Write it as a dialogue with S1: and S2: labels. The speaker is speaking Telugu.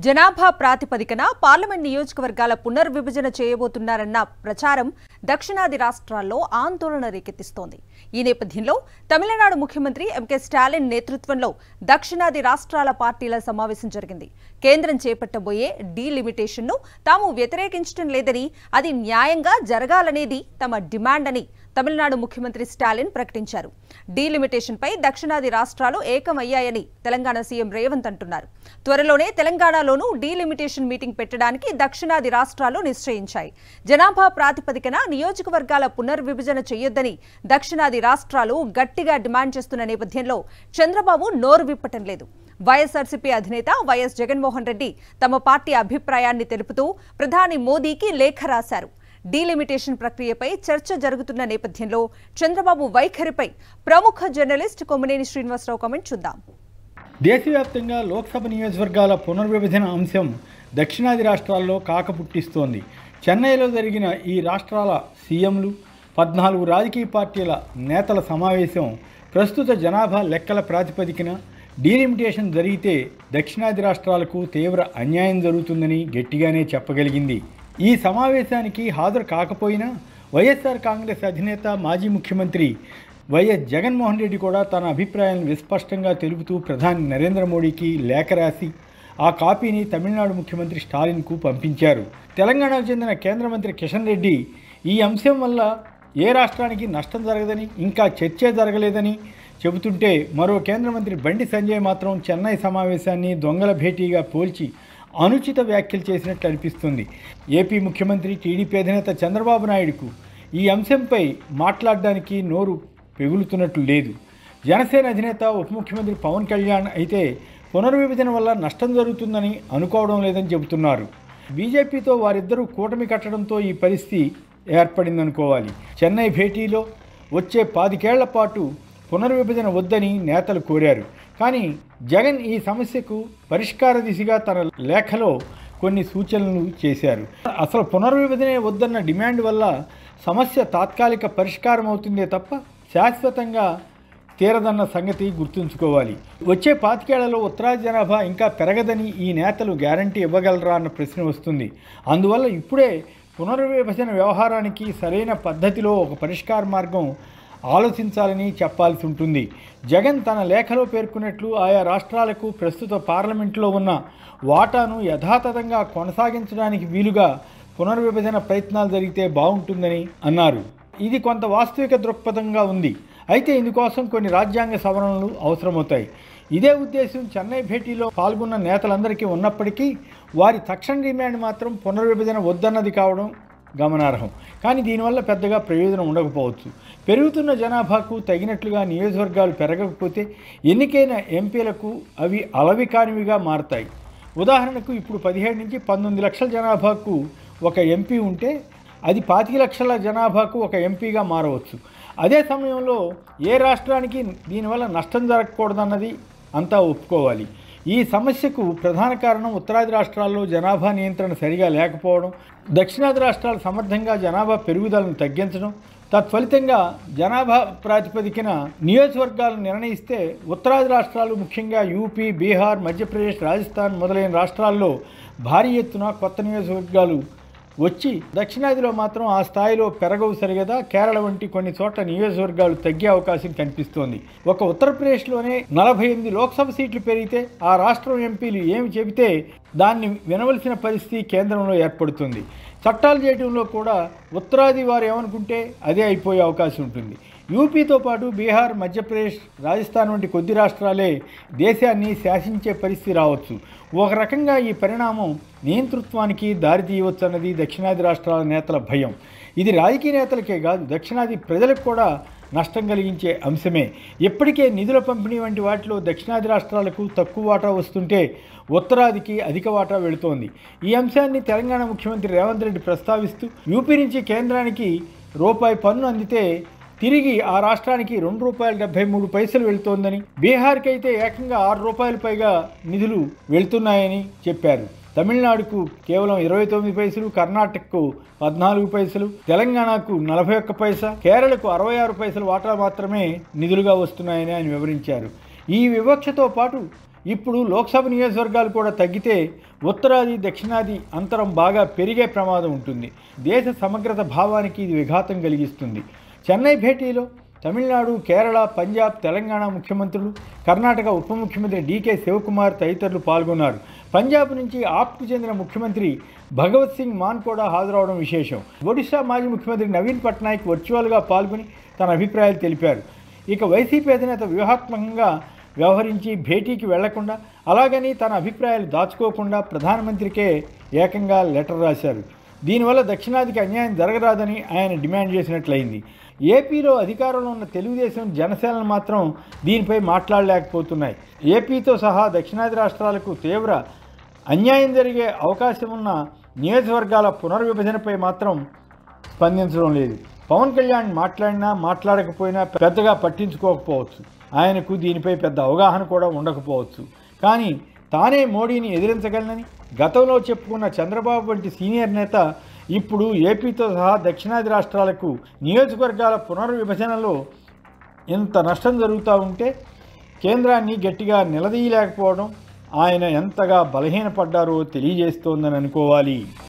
S1: జనాభా ప్రాతిపదికన పార్లమెంట్ నియోజకవర్గాల పునర్విభజన చేయబోతున్నారన్న ప్రచారం దక్షిణాది రాష్ట్రాల్లో ఆందోళన రేకెత్తిస్తోంది. ఈ నేపథ్యంలో తమిళనాడు ముఖ్యమంత్రి ఎంకే స్టాలిన్ నేతృత్వంలో దక్షిణాది రాష్ట్రాల పార్టీల సమావేశం జరిగింది. కేంద్రం చేపట్టబోయే డీలిమిటేషన్ను తాము వ్యతిరేకించడం లేదని, అది న్యాయంగా జరగాలనేది తమ డిమాండ్ అని తమిళనాడు ముఖ్యమంత్రి స్టాలిన్ ప్రకటించారు. డీలిమిటేషన్పై దక్షిణాది రాష్ట్రాలు ఏకమయ్యాయని తెలంగాణ సీఎం రేవంత్ అంటున్నారు. త్వరలోనే తెలంగాణలోనూ డీలిమిటేషన్ మీటింగ్ పెట్టడానికి దక్షిణాది రాష్ట్రాలు నిశ్చయించాయి. జనాభా ప్రాతిపదికన నియోజకవర్గాల పునర్విభజన చేయొద్దని దక్షిణాది రాష్ట్రాలు గట్టిగా డిమాండ్ చేస్తున్న నేపథ్యంలో చంద్రబాబు నోరు విప్పటం లేదు. వైఎస్ఆర్సీపీ అధినేత వైఎస్ జగన్మోహన్ రెడ్డి తమ పార్టీ అభిప్రాయాన్ని తెలుపుతూ ప్రధాని మోదీకి లేఖ రాశారు. డీలిమిటేషన్ ప్రక్రియపై చర్చ జరుగుతున్న నేపథ్యంలో చంద్రబాబు వైఖరిపై ప్రముఖ జర్నలిస్ట్ కొమ్మినేని శ్రీనివాసరావు కామెంట్ చూద్దాం.
S2: దేశవ్యాప్తంగా లోక్సభ నియోజకవర్గాల పునర్విభజన అంశం దక్షిణాది రాష్ట్రాల్లో కాకపుట్టిస్తోంది. చెన్నైలో జరిగిన ఈ రాష్ట్రాల సీఎంలు 14 రాజకీయ పార్టీల నేతల సమావేశం ప్రస్తుత జనాభా లెక్కల ప్రాతిపదికన డీలిమిటేషన్ జరిగితే దక్షిణాది రాష్ట్రాలకు తీవ్ర అన్యాయం జరుగుతుందని గట్టిగానే చెప్పగలిగింది. ఈ సమావేశానికి హాజరు కాకపోయినా వైఎస్ఆర్ కాంగ్రెస్ అధినేత మాజీ ముఖ్యమంత్రి వైఎస్ జగన్మోహన్ రెడ్డి కూడా తన అభిప్రాయాలను విస్పష్టంగా తెలుపుతూ ప్రధాని నరేంద్ర మోడీకి లేఖ రాసి ఆ కాపీని తమిళనాడు ముఖ్యమంత్రి స్టాలిన్కు పంపించారు. తెలంగాణకు చెందిన కేంద్ర మంత్రి కిషన్ రెడ్డి ఈ అంశం వల్ల ఏ రాష్ట్రానికి నష్టం జరగదని, ఇంకా చర్చే జరగలేదని చెబుతుంటే, మరో కేంద్ర మంత్రి బండి సంజయ్ మాత్రం చెన్నై సమావేశాన్ని దొంగల భేటీగా పోల్చి అనుచిత వ్యాఖ్యలు చేసినట్లు అనిపిస్తుంది. ఏపీ ముఖ్యమంత్రి టీడీపీ అధినేత చంద్రబాబు నాయుడుకు ఈ అంశంపై మాట్లాడడానికి నోరు పెగులుతున్నట్లు లేదు. జనసేన అధినేత ఉప ముఖ్యమంత్రి పవన్ కళ్యాణ్ అయితే పునర్విభజన వల్ల నష్టం జరుగుతుందని అనుకోవడం లేదని చెబుతున్నారు. బీజేపీతో వారిద్దరూ కూటమి కట్టడంతో ఈ పరిస్థితి ఏర్పడిందనుకోవాలి. చెన్నై భేటీలో వచ్చే 15 ఏళ్ల పాటు పునర్విభజన వద్దని నేతలు కోరారు. కానీ జగన్ ఈ సమస్యకు పరిష్కార దిశగా తన లేఖలో కొన్ని సూచనలు చేశారు. అసలు పునర్విభజనే వద్దన్న డిమాండ్ వల్ల సమస్య తాత్కాలిక పరిష్కారం అవుతుందే తప్ప శాశ్వతంగా తీరదన్న సంగతి గుర్తుంచుకోవాలి. వచ్చే 25 ఏళ్లలో ఉత్తరాది జనాభా ఇంకా పెరగదని ఈ నేతలు గ్యారంటీ ఇవ్వగలరా అన్న ప్రశ్న వస్తుంది. అందువల్ల ఇప్పుడే పునర్విభజన వ్యవహారానికి సరైన పద్ధతిలో ఒక పరిష్కార మార్గం ఆలోచించాలని చెప్పాల్సి ఉంటుంది. జగన్ తన లేఖలో పేర్కొన్నట్లు ఆయా రాష్ట్రాలకు ప్రస్తుత పార్లమెంట్లో ఉన్న వాటాను యథాతథంగా కొనసాగించడానికి వీలుగా పునర్విభజన ప్రయత్నాలు జరిగితే బాగుంటుందని అన్నారు. ఇది కొంత వాస్తవిక దృక్పథంగా ఉంది. అయితే ఇందుకోసం కొన్ని రాజ్యాంగ సవరణలు అవసరమవుతాయి. ఇదే ఉద్దేశం చెన్నై భేటీలో పాల్గొన్న నేతలందరికీ ఉన్నప్పటికీ వారి తక్షణ డిమాండ్ మాత్రం పునర్విభజన వద్దన్నది కావడం గమనార్హం. కానీ దీనివల్ల పెద్దగా ప్రయోజనం ఉండకపోవచ్చు. పెరుగుతున్న జనాభాకు తగినట్లుగా నియోజకవర్గాలు పెరగకపోతే ఎన్నికైన ఎంపీలకు అవి అలవి కానివిగా మారతాయి. ఉదాహరణకు ఇప్పుడు 17 నుంచి 19 లక్షల జనాభాకు ఒక ఎంపీ ఉంటే అది 25 లక్షల జనాభాకు ఒక ఎంపీగా మారవచ్చు. అదే సమయంలో ఏ రాష్ట్రానికి దీనివల్ల నష్టం జరగకూడదన్నది అంతా ఒప్పుకోవాలి. ఈ సమస్యకు ప్రధాన కారణం ఉత్తరాది రాష్ట్రాల్లో జనాభా నియంత్రణ సరిగా లేకపోవడం, దక్షిణాది రాష్ట్రాలు సమర్థంగా జనాభా పెరుగుదలను తగ్గించడం, తత్ఫలితంగా జనాభా ప్రాతిపదికన నియోజకవర్గాలను నిర్ణయిస్తే ఉత్తరాది రాష్ట్రాలు ముఖ్యంగా యూపీ, బీహార్, మధ్యప్రదేశ్, రాజస్థాన్ మొదలైన రాష్ట్రాల్లో భారీ ఎత్తున కొత్త నియోజకవర్గాలు వచ్చి దక్షిణాదిలో మాత్రం ఆ స్థాయిలో పెరగవు సరిగదా. కేరళ వంటి కొన్ని చోట్ల నియోజకవర్గాలు తగ్గే అవకాశం కనిపిస్తోంది. ఒక ఉత్తరప్రదేశ్లోనే 48 లోక్సభ సీట్లు పెరిగితే ఆ రాష్ట్రం ఎంపీలు ఏమి చెబితే దాన్ని వినవలసిన పరిస్థితి కేంద్రంలో ఏర్పడుతుంది. చట్టాలు చేయడంలో కూడా ఉత్తరాది వారు ఏమనుకుంటే అదే అయిపోయే అవకాశం ఉంటుంది. యూపీతో పాటు బీహార్, మధ్యప్రదేశ్, రాజస్థాన్ వంటి కొద్ది రాష్ట్రాలే దేశాన్ని శాసించే పరిస్థితి రావచ్చు. ఒక రకంగా ఈ పరిణామం నియంతృత్వానికి దారితీయవచ్చన్నది దక్షిణాది రాష్ట్రాల నేతల భయం. ఇది రాజకీయ నేతలకే కాదు, దక్షిణాది ప్రజలకు కూడా నష్టం కలిగించే అంశమే. ఇప్పటికే నిధుల పంపిణీ వంటి వాటిలో దక్షిణాది రాష్ట్రాలకు తక్కువ వాటా వస్తుంటే ఉత్తరాదికి అధిక వాటా వెళుతోంది. ఈ అంశాన్ని తెలంగాణ ముఖ్యమంత్రి రేవంత్ రెడ్డి ప్రస్తావిస్తూ యూపీ నుంచి కేంద్రానికి రూపాయి పన్ను అందితే తిరిగి ఆ రాష్ట్రానికి ₹2.73 వెళుతోందని, బీహార్కి అయితే ఏకంగా ₹6 పైగా నిధులు వెళ్తున్నాయని చెప్పారు. తమిళనాడుకు కేవలం 29 పైసలు, కర్ణాటకకు 14 పైసలు, తెలంగాణకు 41 పైసా, కేరళకు 66 పైసలు వాటా మాత్రమే నిధులుగా వస్తున్నాయని ఆయన వివరించారు. ఈ వివక్షతో పాటు ఇప్పుడు లోక్సభ నియోజకవర్గాలు కూడా తగ్గితే ఉత్తరాది దక్షిణాది అంతరం బాగా పెరిగే ప్రమాదం ఉంటుంది. దేశ సమగ్రత భావానికి ఇది విఘాతం కలిగిస్తుంది. చెన్నై భేటీలో తమిళనాడు, కేరళ, పంజాబ్, తెలంగాణ ముఖ్యమంత్రులు, కర్ణాటక ఉప ముఖ్యమంత్రి డీకే శివకుమార్ తదితరులు పాల్గొన్నారు. పంజాబ్ నుంచి ఆప్కు చెందిన ముఖ్యమంత్రి భగవత్ సింగ్ మాన్ కూడా హాజరవడం విశేషం. ఒడిశా మాజీ ముఖ్యమంత్రి నవీన్ పట్నాయక్ వర్చువల్గా పాల్గొని తన అభిప్రాయాలు తెలిపారు. ఇక వైసీపీ అధినేత వ్యూహాత్మకంగా వ్యవహరించి భేటీకి వెళ్లకుండా, అలాగని తన అభిప్రాయాలు దాచుకోకుండా ప్రధానమంత్రికే ఏకంగా లెటర్ రాశారు. దీనివల్ల దక్షిణాదికి అన్యాయం జరగరాదని ఆయన డిమాండ్ చేసినట్లయింది. ఏపీలో అధికారంలో ఉన్న తెలుగుదేశం, జనసేనలు మాత్రం దీనిపై మాట్లాడలేకపోతున్నాయి. ఏపీతో సహా దక్షిణాది రాష్ట్రాలకు తీవ్ర అన్యాయం జరిగే అవకాశం ఉన్న నియోజకవర్గాల పునర్విభజనపై మాత్రం స్పందించడం లేదు. పవన్ కళ్యాణ్ మాట్లాడినా మాట్లాడకపోయినా పెద్దగా పట్టించుకోకపోవచ్చు. ఆయనకు దీనిపై పెద్ద అవగాహన కూడా ఉండకపోవచ్చు. కానీ తానే మోడీని ఎదిరించగలనని గతంలో చెప్పుకున్న చంద్రబాబు వంటి సీనియర్ నేత ఇప్పుడు ఏపీతో సహా దక్షిణాది రాష్ట్రాలకు నియోజకవర్గాల పునర్విభజనలో ఇంత నష్టం జరుగుతూ ఉంటే కేంద్రాన్ని గట్టిగా నిలదీయలేకపోవడం ఆయన ఎంతగా బలహీనపడ్డారో తెలియజేస్తోందని అనుకోవాలి.